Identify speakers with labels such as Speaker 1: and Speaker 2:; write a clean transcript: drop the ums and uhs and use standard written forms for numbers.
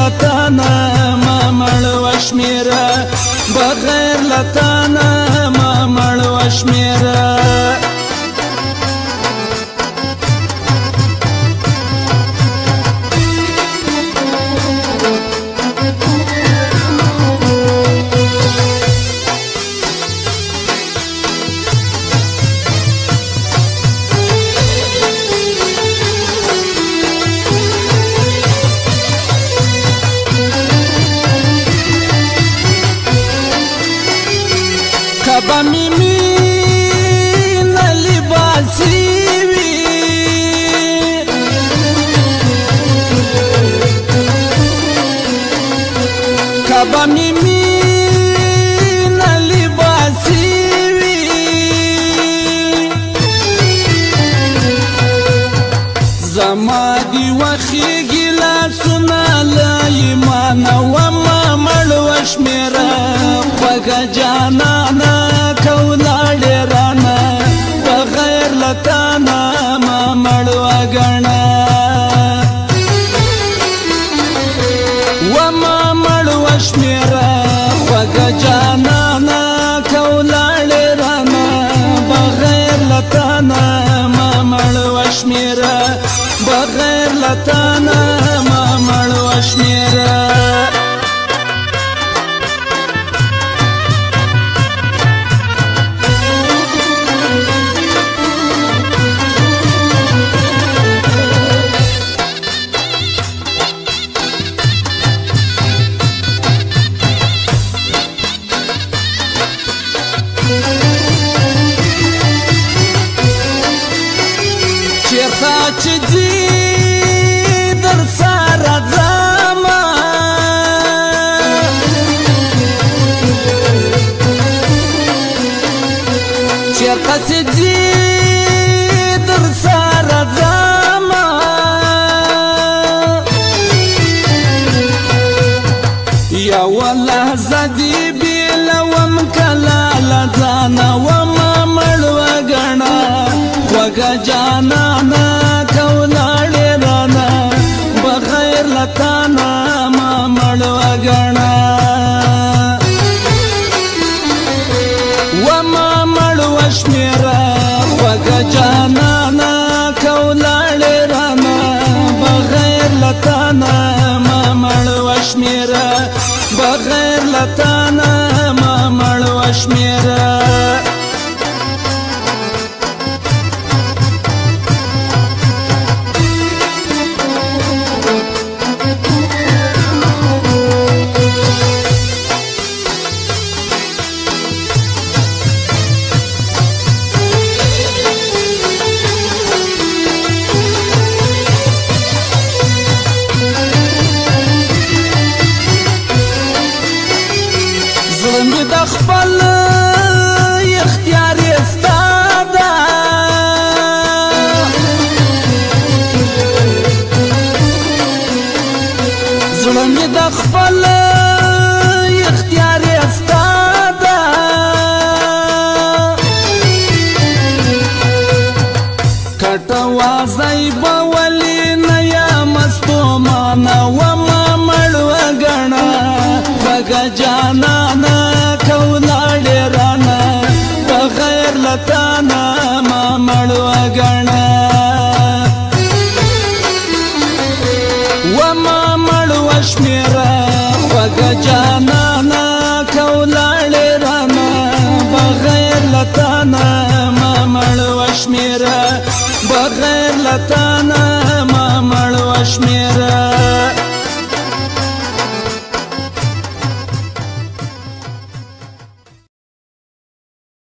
Speaker 1: لتانا ما مړ وشمیره بغیر لتانا ما مړ وشمیره کبا میمی نلباسی وی کبا میمی نلباسی وی زما دی وخی گلا سنا لایمان وما مړ وشمیره خوږه جانانه کولاړې رانه بغیر لتانا ما مړ وګڼه وما مړ وشمیره خوږه جانانه کولاړې رانه بغیر لتانا ما مړ وشمیره بغیر لتانا ما مړ وشمیره چیرته چې ځي در سره ځمه چیرته چې ځي در سره ځمه یوه لحظه دې بېلوم کله له ځانه ومه مړ وګڼه خوږه جانانه کولاړې رانه بغیر لتانا ما مړ وګڼه وما مړ وشمیره خوږه جانانه کولاړې رانه بغیر لتانا ما مړ وشمیره بغیر لتانا ما مړ وشمیره زړه د خپل اختیار ستا ده زړه د خپل